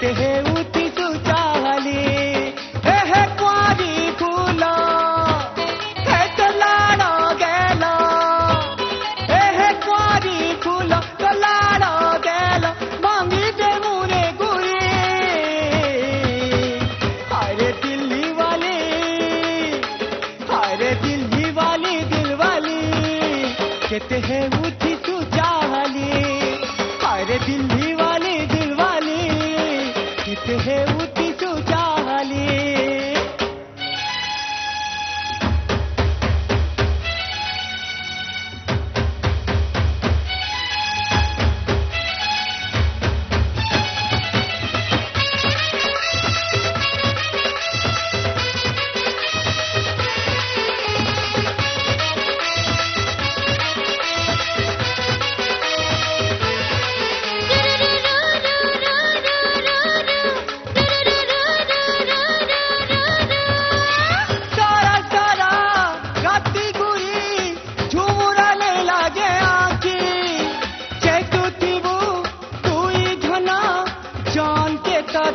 कहते हैं उठी तू चाहली हे कुआरी फूला हे तो लाड़ा गेला हे कुआरी फूला तो लाड़ा गेला मांगी दे मुरे गुरी अरे दिल्ली वाली अरे दिल्ली वाली दिल वाली कहते हैं उठी तू चाहली अरे दिल्ली वाली दिल वाली कहते हैं उठी तू चाहली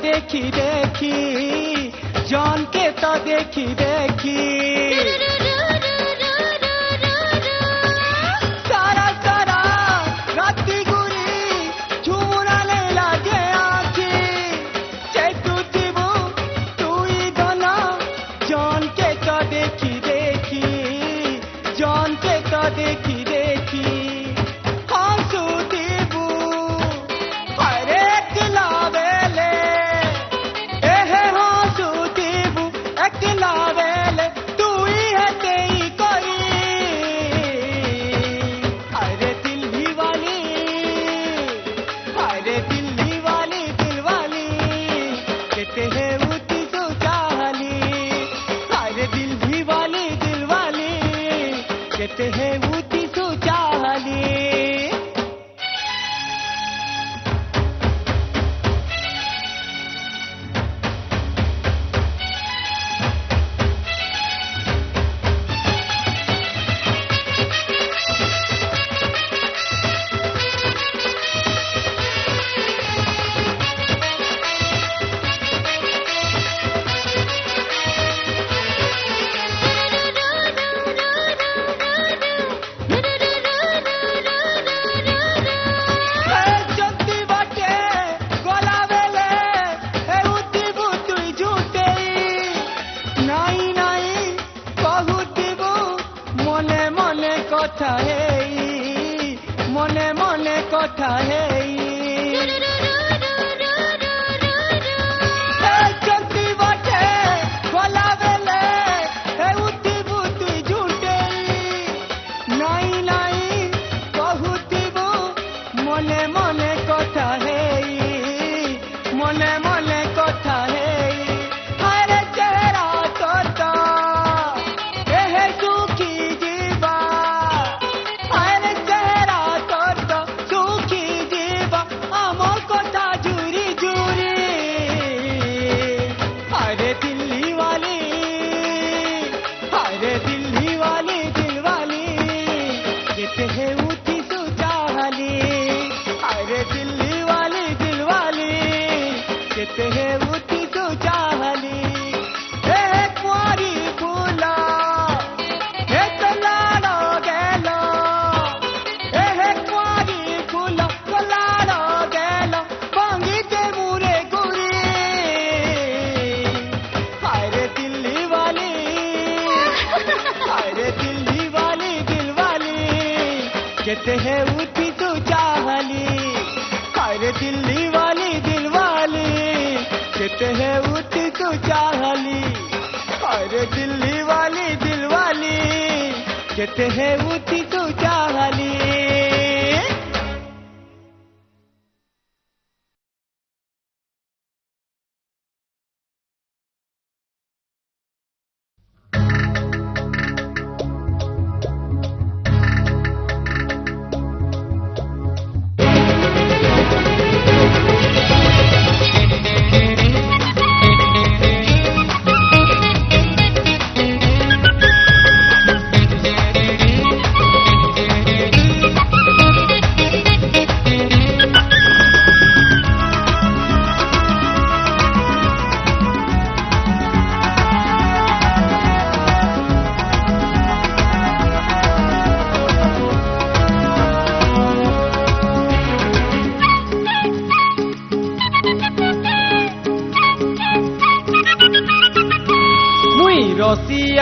देखी देखी जान के तो देखी देखी सारा सारा राती गुरी झूमरा ले लागे आखी चैतू जीवू तू ही धना जान के तो देखी देखी जान के तो देखी देखी आंसू दीबू अरे दिलावेले लावेले तू ही है तेरी कोई अरे दिल्ली वाली दिल वाली कहते हैं उठी तू चाहली अरे दिल्ली वाली दिल वाली कहते हैं उठी तू चाहली কথা হেই মনে মনে কথা হেই চলতি বটে গলা বেলে উঠিবু তুই ঝুটেই নাই নাই কহুতিবু মনে মনে কথা হেই মনে মনে কথা হেই আরে চেহারা তোতা এহে সুখী জীবা कहते हैं उठी तू चाहली अरे दिल्ली वाली दिल वाली कहते हैं उठी तू चाहली हे कुआरी फूला हे तो लाड़ा गेला हे कुआरी फूला तो लाड़ा गेला मांगी दे मुरे गुरी अरे दिल्ली वाली दिल वाली कहते हैं उठी तू चाहली अरे दिल्ली वाली दिल वाली कहते हैं उठी तू चाहली अरे दिल्ली वाली दिल वाली कहते हैं उठी तू चाहली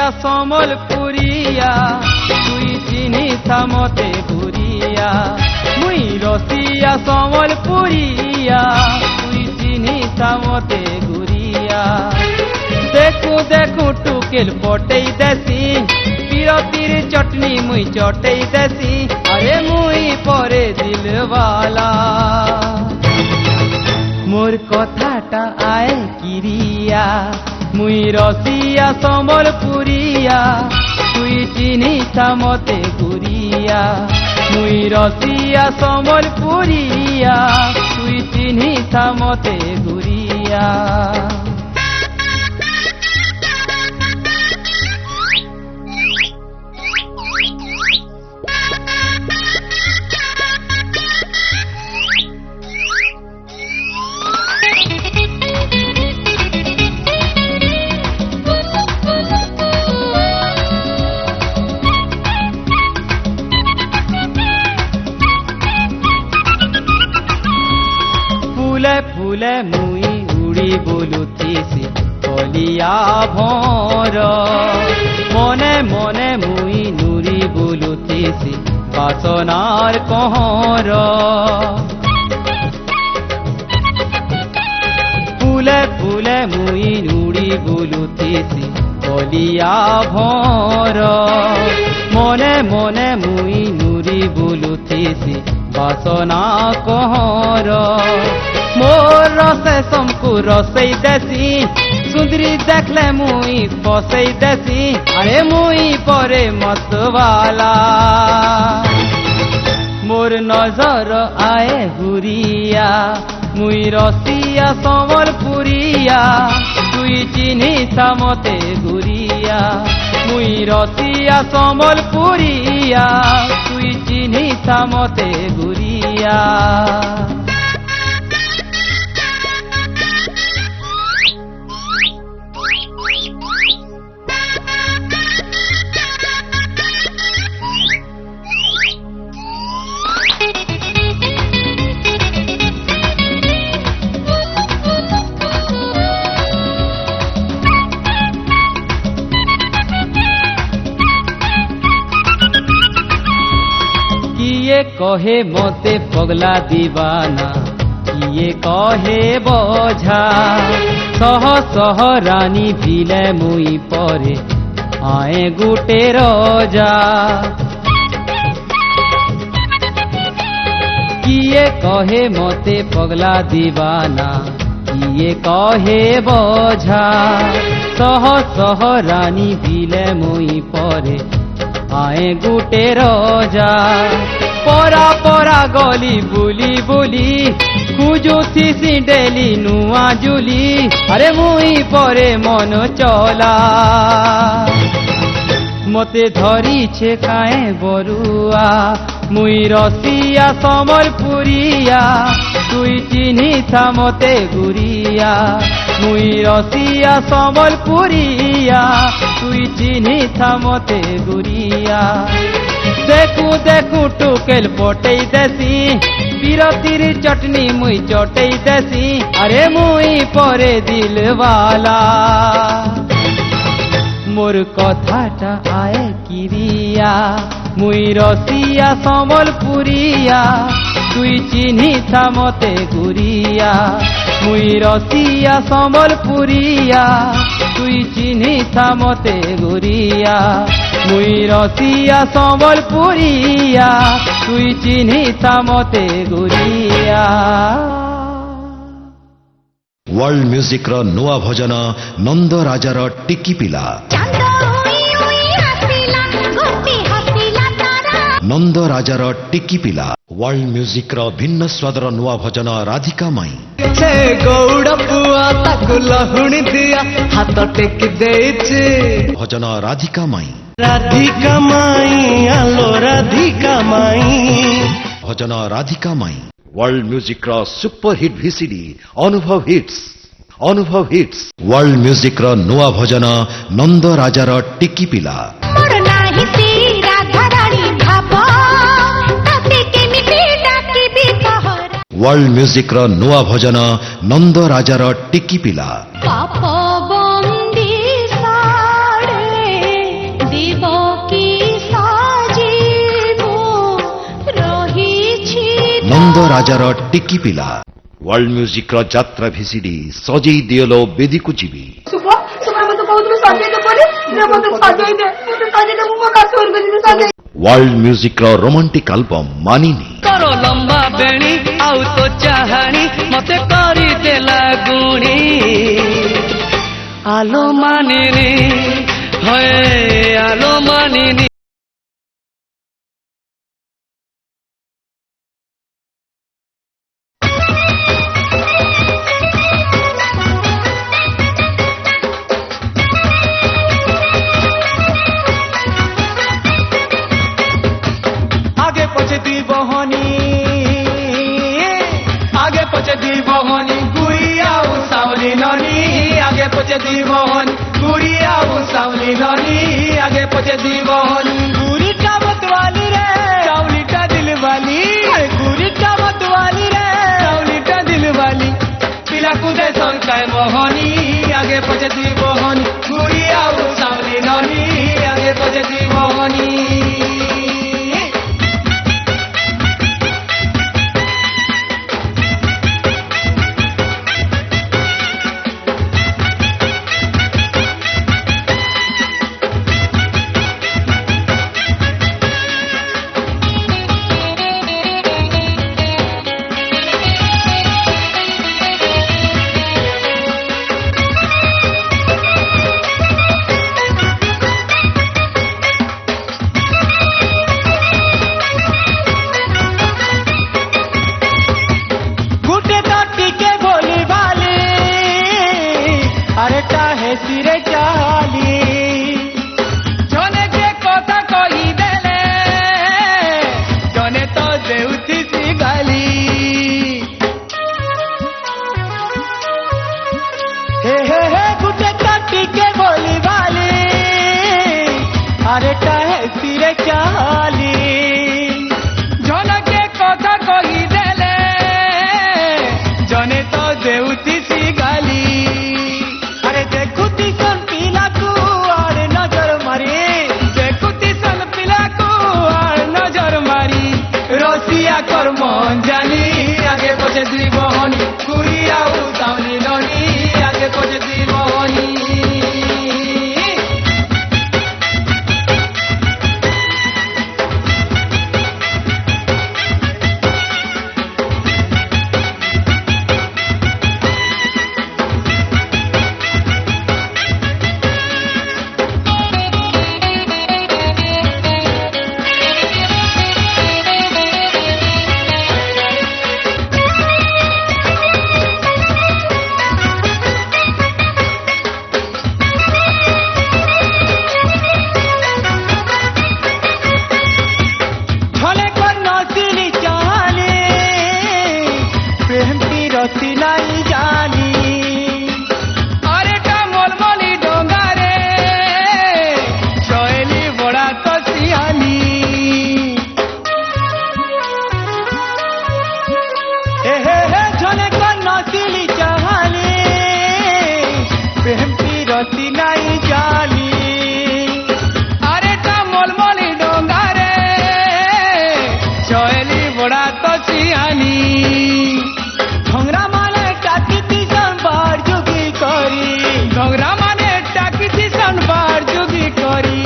रसिया समलपुरिया तुई चिन्ही मते गुरिया मुई रसिया समलपुरिया तुई चिन्ही मते गुरिया देखू देखू टुकेल पटेई देसी বিরতির চটনি মুই চটেই দেছি আরে মুই পরে দিলওয়ালা মোর কথাটা আয় কিরিয়া মুই রসিয়া সম্বলপুরিয়া তুই চিনিস মতে গুরিয়া মুই রসিয়া সম্বলপুরিয়া তুই চিনিস মতে গুরিয়া ফুলে মুই উড়ি বলুতিছি কলিয়া ভর মনে মনে মুই নুরি বলুতিছি বাসনার কহর ফুলে ফুলে মুই নুড়ি বলুতিছি কলিয়া ভর মনে মনে মুই নুরি বলুতিছি বাসনা কহর মোর রসে সমকু রসেই দেছি সুন্দরী দেখলে মুই ফসেই দেছি আরে মুই পরে মতওয়ালা মোর নজর আয়ে ঘুরিয়া মুই রসিয়া সম্বলপুরিয়া তুই চিনিস মতে গুরিয়া মুই রসিয়া সম্বলপুরিয়া তুই চিনিস মতে গুরিয়া कहे मते पगला दीवाना किए कहे बोझा सह सह रानी भिले मुई परे आए गुटे रोजा किए कहे मते पगला दीवाना किए कहे बोझा सह सह रानी भिले मुई परे आए गुटे रोजा परा परा गली बुली बुली খুঁজুথিসি ডেলি নুয়া জুলি আরে মুই পরে মন চলা মতে ধরিছে কায়ে বরুয়া মুই রসিয়া সম্বলপুরিয়া তুই চিনিস মতে গুরিয়া মুই রসিয়া সম্বলপুরিয়া তুই চিনিস মতে গুরিয়া দেখু দেখু টুকেল পটেই দেছি বিরতির চটনি মুই চটেই দেছি আরে মুই পরে দিলওয়ালা মোর কথাটা আয়ে কিরিয়া মুই রসিয়া সম্বলপুরিয়া তুই চিনিস মতে গুরিয়া মুই রসিয়া সম্বলপুরিয়া তুই চিনিস মতে গুরিয়া মুই রসিয়া সম্বলপুরিয়া তুই চিনিস মতে গুরিয়া वर्ल्ड म्यूजिक रो नुआ भजन नंद राजार टिकी पिला नंद राजार टिकी पिला वर्ल्ड म्यूजिक रो भिन्न स्वादर नुआ भजन राधिका माई से गौड़ पुआ ताकु लहुणी दिया हाथ टेक देचे भजन राधिका माई आलो राधिका माई भजन राधिका माई वर्ल्ड म्यूजिक रो super hit VCD Anubhav hits world music रो नुआ भजन नंद राजार टिकी पिला वर्ल्ड म्यूजिक रो नुआ भजन नंद राजार टिकी पिला କିଛି ନନ୍ଦ ରାଜାର ଟିକି ପିଲା ୱାର୍ଲଡ ମ୍ୟୁଜିକ୍ର ଯାତ୍ରା ଭିସିଡି ସଜେଇ ଦିଅଲୋ ବେଦୀକୁ ଯିବି ଶୁଭ ଶୁଭ ମତେ କହୁଥିଲୁ ସଜେଇ ଦେ ପରେ ମତେ ସଜେଇ ଦେ ମୁଁ ମୋ ଶାଶୁ ଘରକୁ ଯିବି ସଜେଇ ୱାର୍ଲଡ ମ୍ୟୁଜିକ୍ର ରୋମାଣ୍ଟିକ ଆଲବମ୍ ମାନିନି ତୋର ଲମ୍ବା ବେଣୀ ଆଉ ତୋ ଚାହାଣୀ ମତେ କରିଦେଲା ଗୁଣି ଆଲୋ ମାନିନି ହଏ ଆଲୋ ମାନିନି आगे पछे दी बहनी आगे पछे दी बहनी गुड़िया सावली ननी आगे पछे दी बहनी गुड़िया सावली ननी आगे पछे दी बहनी गुड़ी का मतवाली रे सावली का दिल वाली गुड़ी का मतवाली रे सावली का दिल वाली पिला कुदे संकाय मोहनी आगे पछे दी बहनी गुड़िया सावली ननी आगे पछे दी बहनी सिरे चाली जने के कथा कही देले जने तो देउती सी गाली हे गुटे काटी के बोली वाली अरे काहे सिरे चाली जने के कथा कही देले जने तो देउती सी गाली देखुती सन पिला को आड़ नजर मारी देखुती सन पिला को आड़ नजर मारी रसिया कर मन जानी आगे पछे दी बहनी गुड़िया सावली ननी आगे पछे दी बहनी सिलाई जानी अरे टा मोलमली डोंगारे शैली बड़ा तो सियानी हे झले कर नसिली चाहली प्रेमती रसी नहीं जानी अरे टा मोलमली डोंगारे शैली बड़ा तो सियानी घोंगरा माने टाकी संभार जुगी करी घोंगरा माने टाकी संभार जुगी करी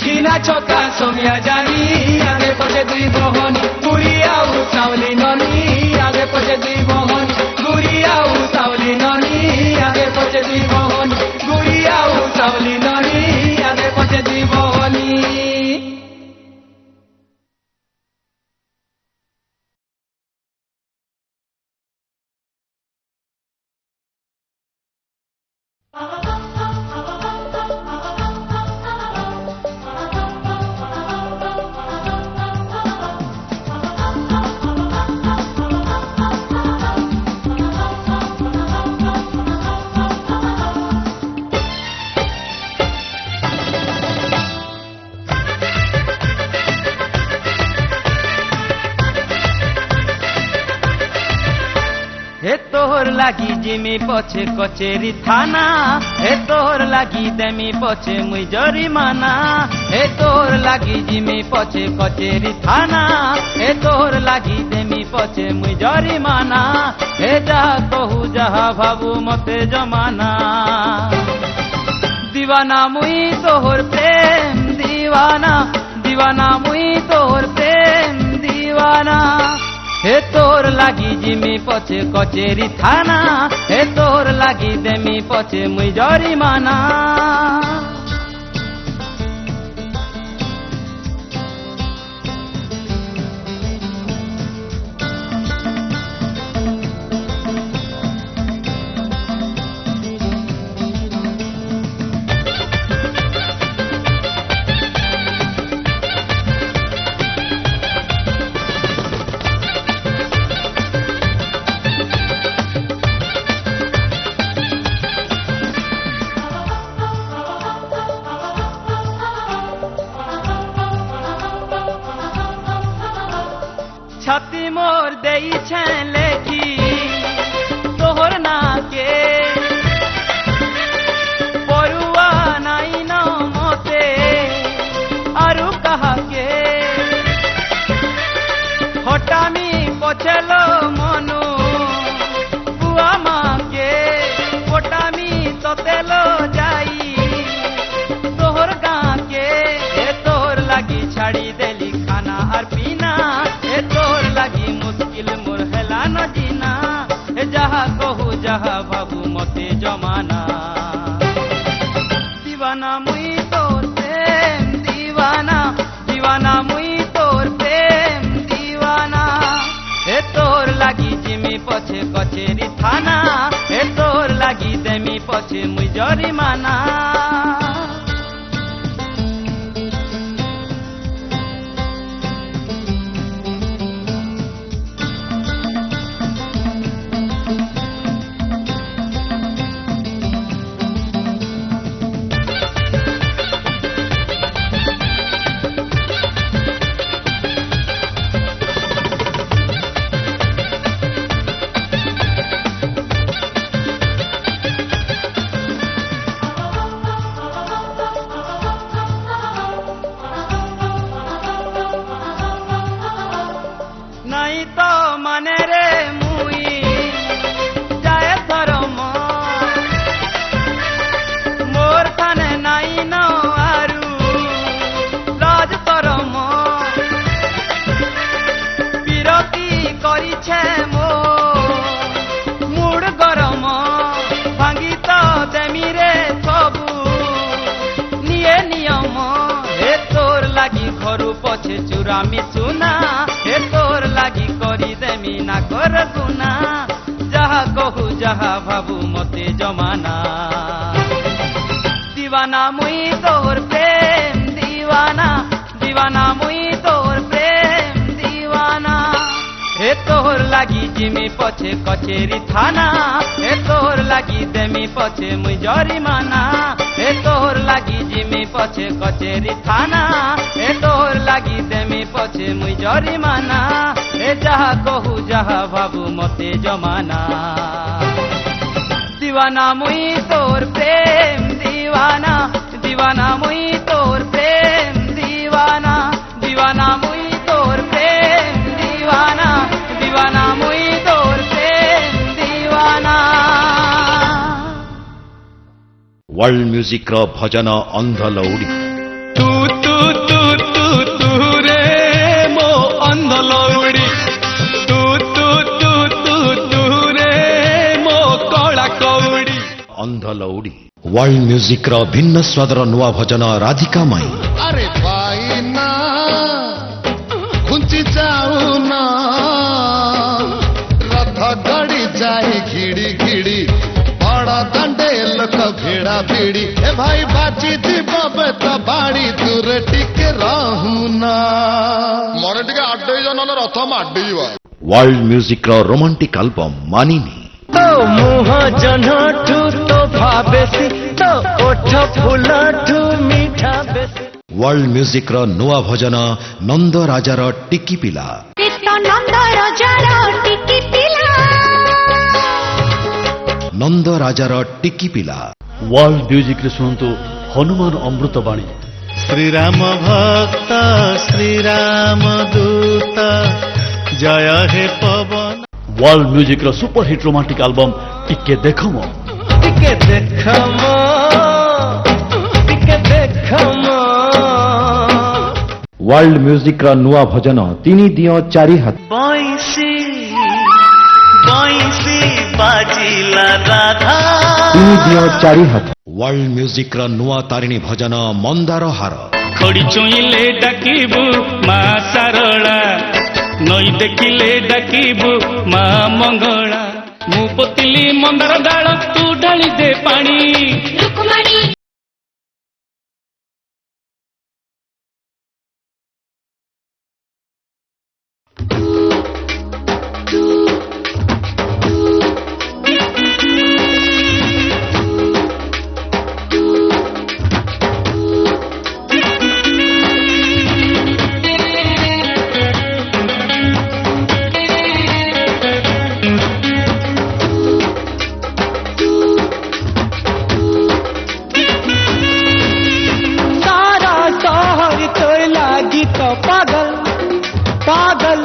किना छोका सोमिया जानी आगे पछे दुई बहनी गुड़िया सावली ननी आगे पछे दुई बहनी गुड़िया सावली ननी आगे पछे दुई बहनी गुड़िया सावली ननी आगे पछे दुई बहनी हे तोहर लागी जिमी पछे कचेरी थाना हे तोहर लागी देमी पछे मुई जरिमाना हे तोहर लागी जिमी पछे कचेरी थाना हे तोहर लागी देमी पछे मुई जरिमाना हे जहा कहू जहा भाबू मते जमाना दीवाना मुई तोहर प्रेम दीवाना दीवाना मुई तोहर प्रेम दीवाना हे तोर लागी जिमी पछे कचेरी थाना हे तोर लागी देमी पछे मुई जरिमाना छाती मोर देई छे लेखी तोहर ना के परुआ नाई न मोते आरु कहा के हटामी पछेलो मनु बुआ माँ के पटामी ततेलो जाई तोहर गाँ के तोहर लागी छाड़ी देली खाना और पीना तोर लागी मुश्किल मोर हेला न जीना जहा कहू जहा बाबू मते जमाना दीवाना मुई तोर प्रेम दीवाना दीवाना मुई तोर प्रेम दीवाना हे तोर लागी जिमी पछे कचेरी थाना हे तोर लागी देमी पछे मुई जरिमाना नहीं तो माने रे मुई जाए धर्म मोर थाने नाई न आरु लाज तरम बिरती करिछे मो मुड गरम भांगी तो देमी रे सबू निये नियम हे तोर लागी घरु पछे चुरामी सुना हे तोर लागी करी देमी ना कर गुना जहा कहू जहा भाबू मते जमाना दीवाना मुई तोर प्रेम दीवाना दीवाना मुई तोर प्रेम दीवाना हे तोर लागी जिमी पछे कचेरी थाना हे तोर लागी देमी पछे मुई जरिमाना हे तोर लागी जिमी पछे कचेरी थाना हे तोर लागी देमी पछे मुई जरिमाना हे जहा कहू जहा भाबू मते जमाना दीवाना मुई तोर प्रेम दीवाना दीवाना मुई तोर प्रेम दीवाना दीवाना मुई तोर प्रेम दीवाना दीवाना मुई तोर प्रेम दीवाना वर्ल्ड म्यूजिक रो भजन अंध लौड़ी तू तू तू तू तू रे मो अंध लौड़ी तू तू तू तू तू रे मो कला कौड़ी अंध लौड़ी वर्ल्ड म्यूजिक रो भिन्न स्वादर नुआ भजन राधिका माई अरे भाई ना खुंची जाऊ ना रथ गड़ी जाए घिड़ी घिड़ी बड़ा दंडे लोक भिड़ा भिड़ी ए भाई बाची जीवे तो बाड़ी दूर टिके रहू ना मरे टिके आडे जन रथ माडी वर्ल्ड म्यूजिक रो रोमांटिक एल्बम मानिनी तो मुह जनठू तो भावेसी तो ओठ फुलठू मीठा बेसी वर्ल्ड म्यूजिक रो नुआ भजन नंद राजार टिकी पिला नंद राजार टिकी पिला वर्ल्ड म्यूजिक रे सुनतु हनुमान अमृतवाणी श्रीराम भक्त श्रीराम दूत जय हे पवन वर्ल्ड म्यूजिक रो सुपर हिट रोमांटिक एल्बम टिके देखमो टिके देखमो टिके देखमो वर्ल्ड म्यूजिक रा नुआ भजन तीनी दियो चारि हाथ बंसी बंसी बाजिला राधा तीनी दियो चारि हाथ वर्ल्ड म्यूजिक रा नुआ तारिणी भजन मंदार हार खड़ी छुईले डाकिबु मा सारला नई देखिले डाकिबु मा मंगला मु पतिली मंदार डाल तू ढाली दे पानी पागल पागल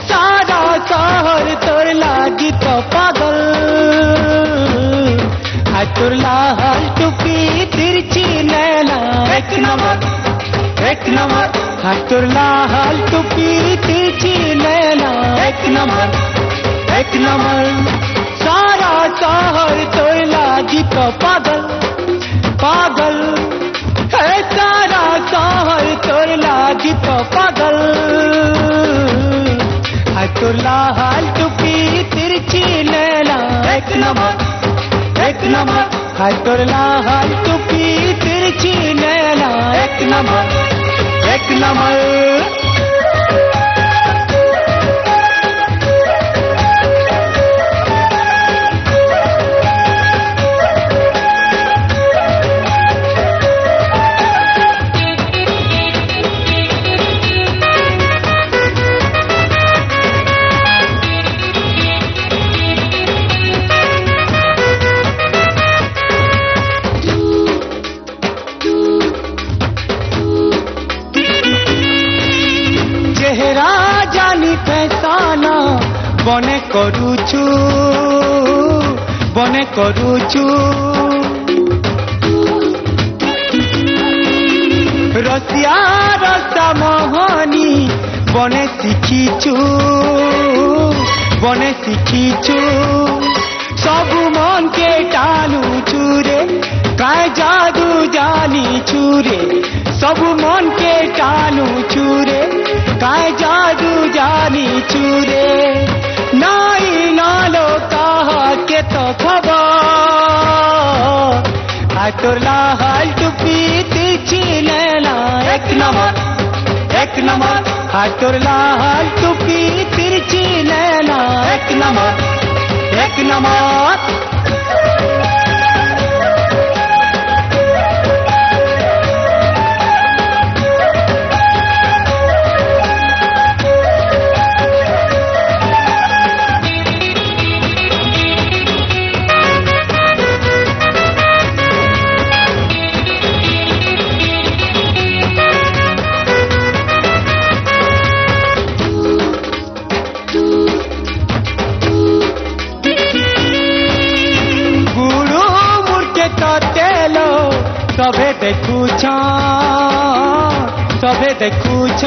सारा शहर तोर लागी तो पागल हाय तोर लाल टुपी तिरछी नैना एक नंबर हाय तोर लाल टुपी तिरछी नैना एक नंबर सारा शहर तोर लागी तो पागल पागल है सारा शहर तोर लागी तो पागल हाय तोर लाल टुपी तिरछी नैना एक नंबर हाय तोर लाल टुपी तिरछी नैना एक नंबर चेहरा जानी पहचाना बने करूछु रसिया रसा मोहनी बने शिखिछु सब मन के टानु चूरे काय जादू जानी चूरे सब मन के टानु चूरे काय जादू जानी चूरे नाई नालो कहा के तो खबर हाय तोर लाल टुपी तिरछी नैना एक नंबर हाय तोर लाल टुपी तिरछी नैना एक नंबर सभे देखुछ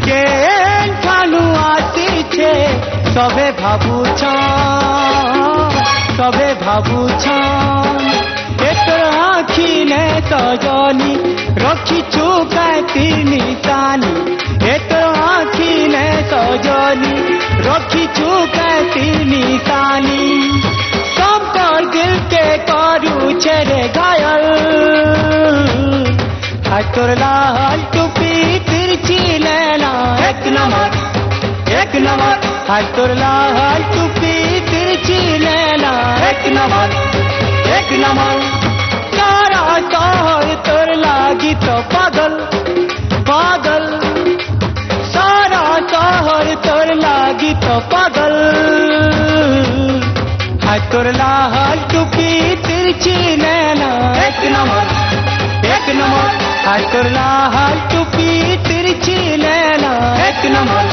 के ठानु आसीछे सभे भाबुछ एकर आँखी ने सजनी रखिछु काती निशानी एकर आँखी ने सजनी रखिछु काती निशानी दिल के करू छेरे घायल हाय तोर लाल टुपी तिरछी नैना एक नंबर हाय तोर लाल टुपी तिरछी नैना एक नंबर सारा शहर तोर लागी तो पागल सारा शहर तोर लागी तो पागल हाय तोर लाल टुपी तिरछी नैना एक नंबर हाय तोर लाल टोपी तिरछी नैना एक नंबर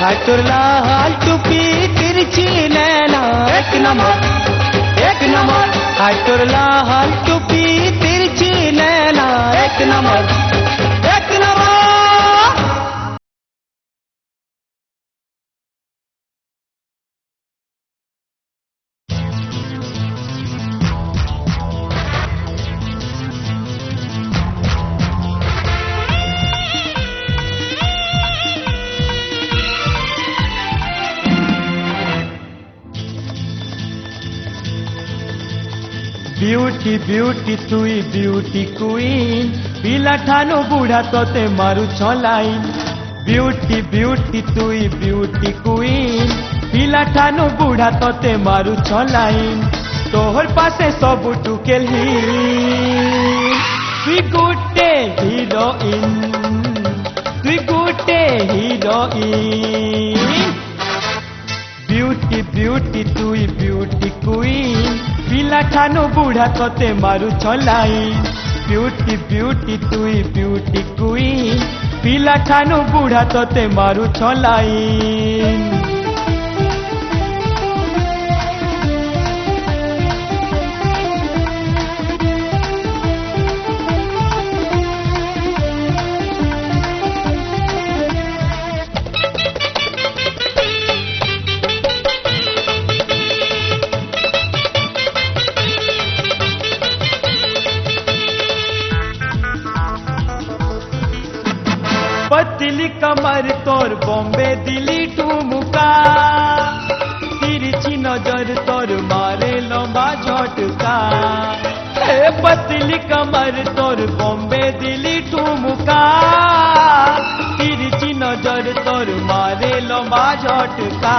हाय तोर लाल टोपी तिरछी नैना एक नंबर हाय तोर लाल टोपी तिरछी नैना एक नंबर ब्यूटी ब्यूटी तुई ब्यूटी क्वीन पिला ठानो बुढ़ा तोते मारू छलाइन ब्यूटी ब्यूटी तुई ब्यूटी क्वीन पिला ठानो बुढ़ा तोते मारू छलाइन तोहर पासे सब टुकेल तुई गुटे हीरोइन ब्यूटी ब्यूटी तुई ब्यूटी क्वीन पिला ठानो बुढ़ा तोते मारू छलाइन ब्यूटी ब्यूटी तुई ब्यूटी क्वीन पिला ठानो बुढ़ा तोते मारू छलाइन पतली कमर तोर बॉम्बे दिल्ली ठुमका तिरछी नजर तोर मारे लंबा झटका पतली कमर तोर बॉम्बे दिल्ली ठुमका तिरछी नजर तोर मारे लंबा झटका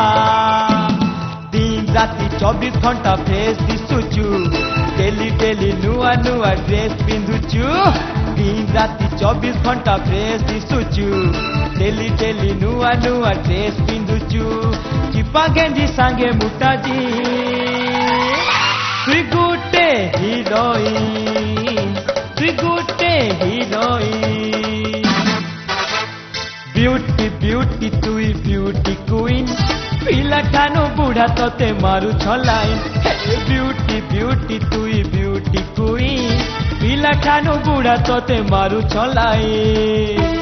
दिन राति 24 घंटा फ्रेश दिशुचु डेली डेली नुआ नुआ ड्रेस पिंधुचु दिन राति 24 घंटा फ्रेश दिशुचु डेली डेली नुआ नुआ ड्रेस पिंधुचु चिपा गेंजी सांगे मुटाजी तुई गुटे हीरोइन ब्यूटी ब्यूटी तुई ब्यूटी क्वीन पिला ठानो बुढ़ा तोते मारू छलाइन ब्यूटी ब्यूटी तुई ब्यूटी क्वीन पिला ठानो बुढ़ा तोते मारू छलाइन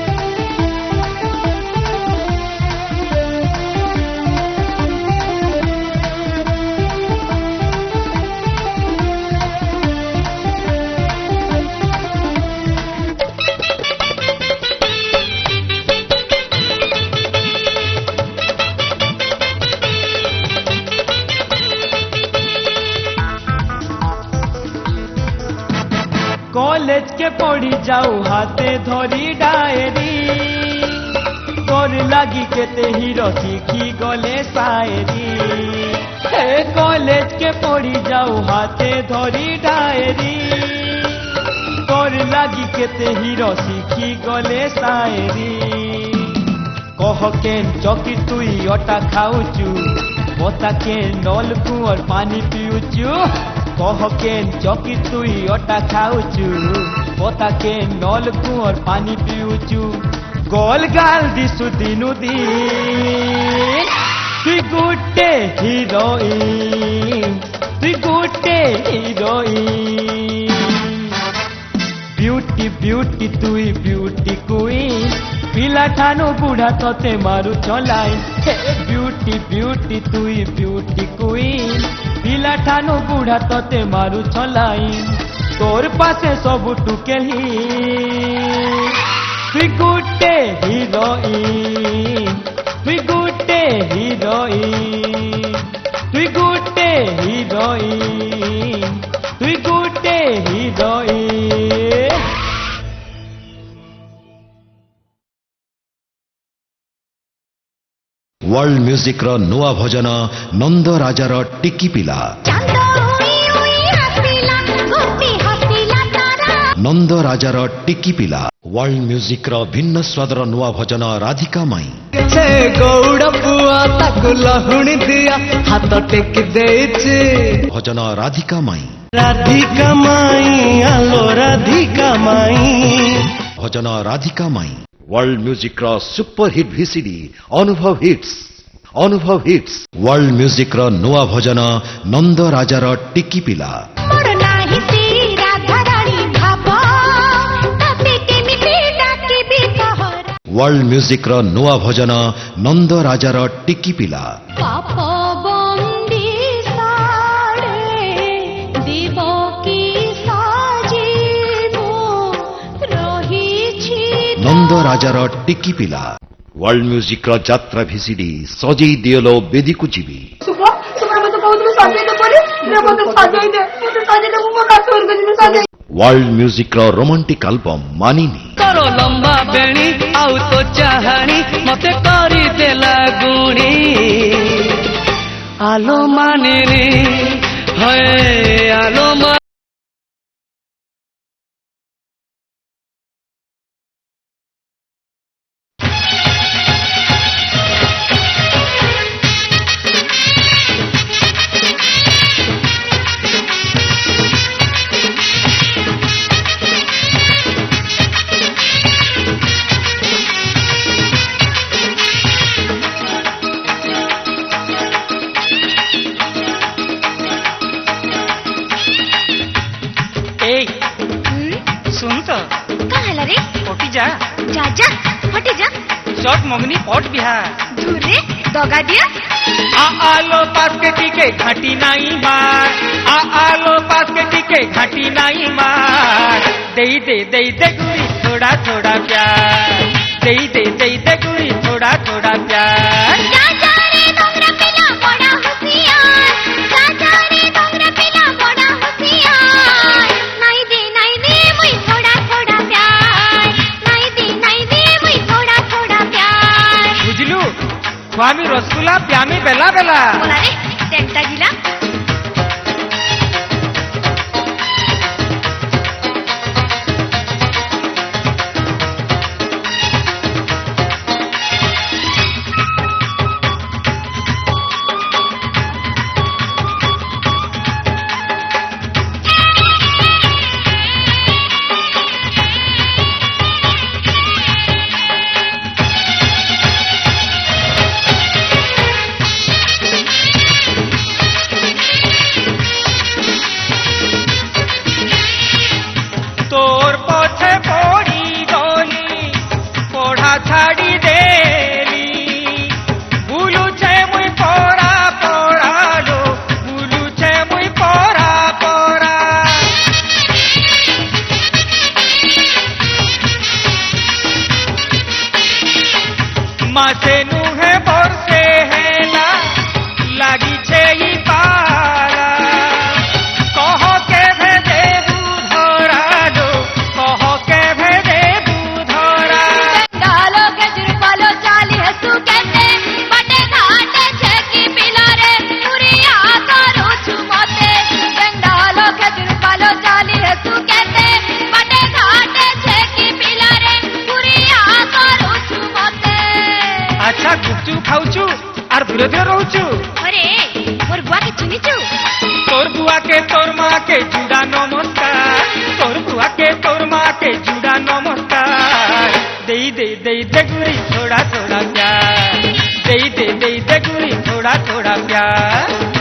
कॉलेज के पढ़ी जाऊ हाथे धरी डायरी तोर लागी केते हीरो सीखी गले शायरी कॉलेज के पढ़ी जाऊ हाथे धरी डायरी तोर लागी केते हीरो सीखी गले शायरी कह के चौकी तुई अटा खाऊचु पोता के नल कुआर पानी पिउचु कह के चौकी तुई अटा खाऊचु पोता के नल कुआर पानी पिउचु गोल गाल दिसु दिनु दिन तुई गुटे हीरोइन ब्यूटी ब्यूटी तुई ब्यूटी क्वीन पिला ठानो बुढ़ा तोते मारू छलाइन ब्यूटी ब्यूटी तुई ब्यूटी क्वीन पिला ठानो बुढ़ा तोते मारू छलाइन तोर पासे सब टुकेल तुई गुटे हीरोइन वर्ल्ड म्यूजिक रो नुआ भजन नंद राजार टिकी पिला नंद राजार टिकी पिला वर्ल्ड म्यूजिक रो भिन्न स्वादर नुआ भजन राधिका माई गौड़ पुआ ताकु लहुणी दिया हाथ टेक देइछे भजन राधिका माई রাধিকা মাই আলো রাধিকা মাই ভজন রাধিকা মাই ওয়ার্ল্ড মিউজিক্র সুপরহিট ভিসিডি অনুভব হিটস ଅନୁଭବ ହିଟ୍ସ ୱାର୍ଲଡ ମ୍ୟୁଜିକ୍ର ନୂଆ ଭଜନ ନନ୍ଦ ରାଜାର ଟିକି ପିଲା ୱାର୍ଲଡ ମ୍ୟୁଜିକ୍ର ନୂଆ ଭଜନ ନନ୍ଦ ରାଜାର ଟିକି ପିଲା ନନ୍ଦ ରାଜାର ଟିକି ପିଲା ୱାର୍ଲଡ ମ୍ୟୁଜିକ୍ର ଯାତ୍ରା ଭିସିଡି ସଜେଇ ଦିଅଲୋ ବେଦୀକୁ ଯିବି ଶୁଭ ଶୁଭ ମତେ କହୁଥିଲୁ ସଜେଇ ଦେ ବୋଲି ମତେ ସଜେଇ ଦେ ମୁଁ ମୋ ଶାଶୁ ଘରକୁ ଯିବି ସଜେଇ ୱାର୍ଲଡ ମ୍ୟୁଜିକ୍ର ରୋମାଣ୍ଟିକ ଆଲବମ୍ ମାନିନି ତୋର ଲମ୍ବା ବେଣୀ ଆଉ ତୋ ଚାହାଣୀ ମତେ କରିଦେଲା ଗୁଣି ଆଲୋ ମାନିନି ହଏ ଆଲୋ शॉर्ट मगनी पट बिहार दूरे दगा दिया आलो पास के टीके घाटी नहीं मार आलो पास के टीके घाटी नहीं मार दे दे दे दे गुड़ी थोड़ा थोड़ा प्यार दे दे दे दे गुड़ी थोड़ा थोड़ा प्यार स्वामी रसगुल्ला प्यामी बेला बेला टेंटा जिला मासे नुहे बरसे हेला लागी छे ई पारा कह के भेदे बुधरा लो कह के भेदे बुधरा डालो के जुरपालो चाली हसू कहते बटे घाटे छे की पिला रे पुरिया करो छुमते डालो के जुरपालो चाली हसू कहते बटे घाटे छे की पिला रे पुरिया करो छुमते अच्छा गुपचुप खाऊचु और धीरे धीरे रहूचु अरे मोर बुआ के चिनिचु तोर बुआ के तोर माँ के जुड़ा नमस्कार तोर बुआ के तोर माँ के जुड़ा नमस्कार दे दे दे दे गुरी थोड़ा थोड़ा प्यार दे दे दे दे गुरी थोड़ा थोड़ा प्यार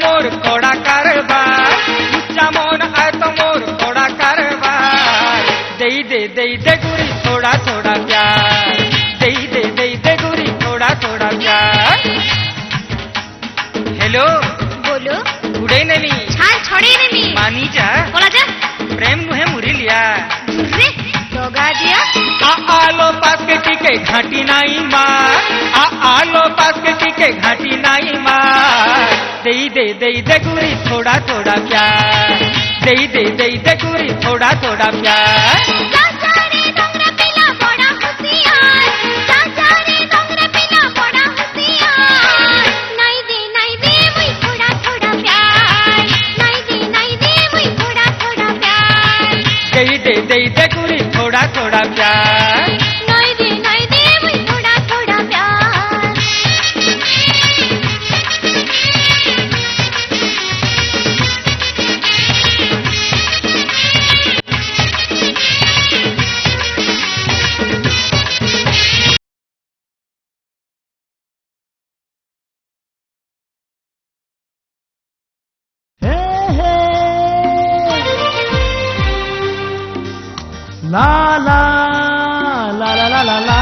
মোর কড়া কারবার উচ্চা মন আয় তো মোর কড়া কারবার দেই দে গুরি থোড়া থোড়া প্যার দেই দে গুরি থোড়া থোড়া প্যার हेलो बोलो उड़े नमी छाल छोड़े नहीं मानी जा बोला जा प्रेम नुहे मुरी लिया रे दोगा दिया आलो पास के टीके घाटी नाई मार आलो पास के टीके घाटी नाई मार दे गुरी थोड़ा थोड़ा प्यार दे गुरी थोड़ा थोड़ा प्यार चाचा रे डोंगरा पिला बड़ा होशियार चाचा रे डोंगरा पिला बड़ा होशियार नहीं दे मुई थोड़ा थोड़ा प्यार नहीं दे मुई थोड़ा थोड़ा प्यार दे गुरी थोड़ा थोड़ा प्यार नहीं दे मुई थोड़ा थोड़ा प्यार हे हे ला ला ला ला ला ला ला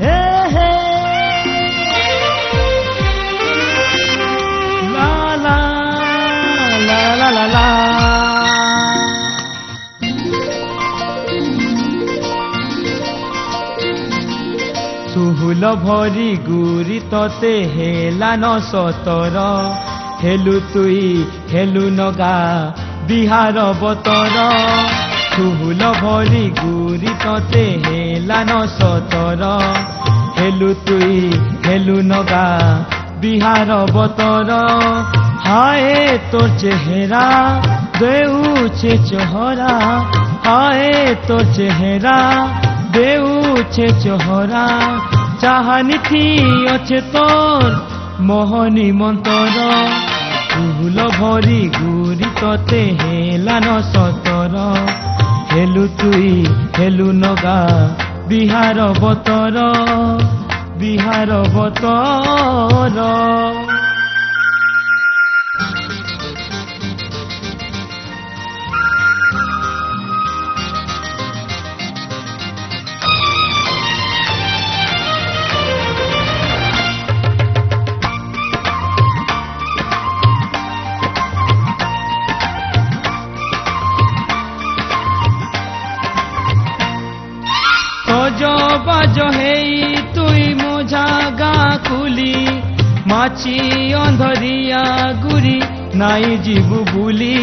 हे हे ला ला ला ला ला ला सुहुल भरी गुरी तते हेला न सतर हेलु तुई हेलु नगा बिहार बतर सुहुल भरी गुरी तते हेला न सतर हेलु तुई हेलु नगा बिहार बतर हाय तोर चेहरा देउछे चेहरा हाय तोर चेहरा देउछे चेहरा चाहनी थी अच्छे तोर मोहनी मंतर फूल भरी गुरी तते हेला न सतर हेलु तुई हेलु नगा बिहार बतर बिहार बतर बाज हेई तुई मोझा गा कुली माची अंधरिया गुरी नाई जीवु बुली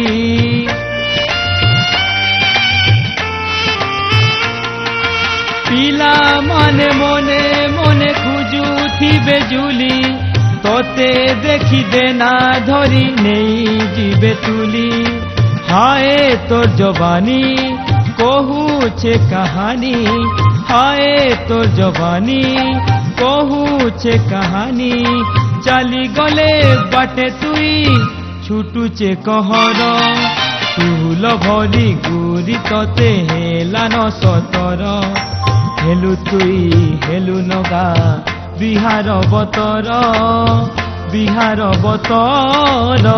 पिला माने मने मने खुजुथिबे जुली तोते देखी देना धरी नेई जीवे तुली हाय तोर जवानी कहूछे कहानी हाय तोर जवानी कहूछे कहानी चाली गले बाटे तुई छुटुचे कहर फूल भरी गुरी तते हेला न सतर हेलु तुई हेलु नगा बिहार बतर बिहार बतर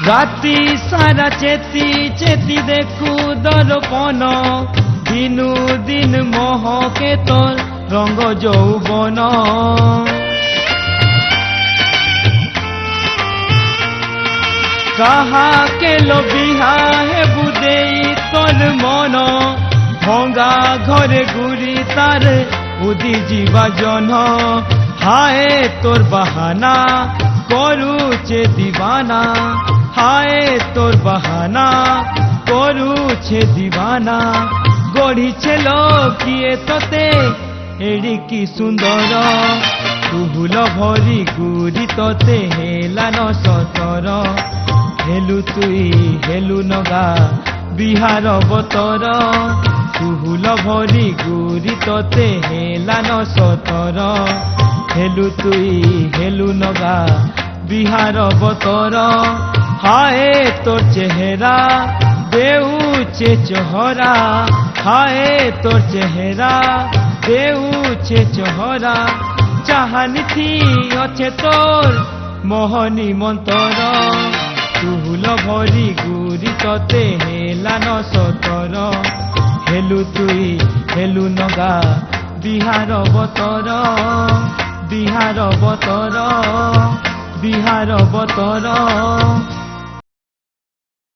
राती सारा चेती चेती देखू दर्पण दिनु दिन मोह के तोर रंग यौवन कहा के लो बिहा हे बुदेई तोर मन भंगा घरे गुरी तार उदी जीवा जन हाय तोर बहाना करूचे दीवाना हाय तोर बहाना करूचे दीवाना गढ़ी छेलो किए तते एड़ी की सुंदर फूल भरी गुरी तते हेला न सतर हेलु तुई हेलु नगा বিহার বতর তুহুল ভরি গুরি ততে হেলা ন সতর হেলু তুই হেলু নগা বিহার বতর হায় তোর চেহারা দেউছে চহরা হায় তোর চেহারা দেউছে চহরা চাহানিথি অছে তোর মোহনী মন্তর তুহুল ভরি গুরি ততে হেলা ন সতর হেলু তুই হেলু নগা বিহার বতর বিহার বতর বিহার বতর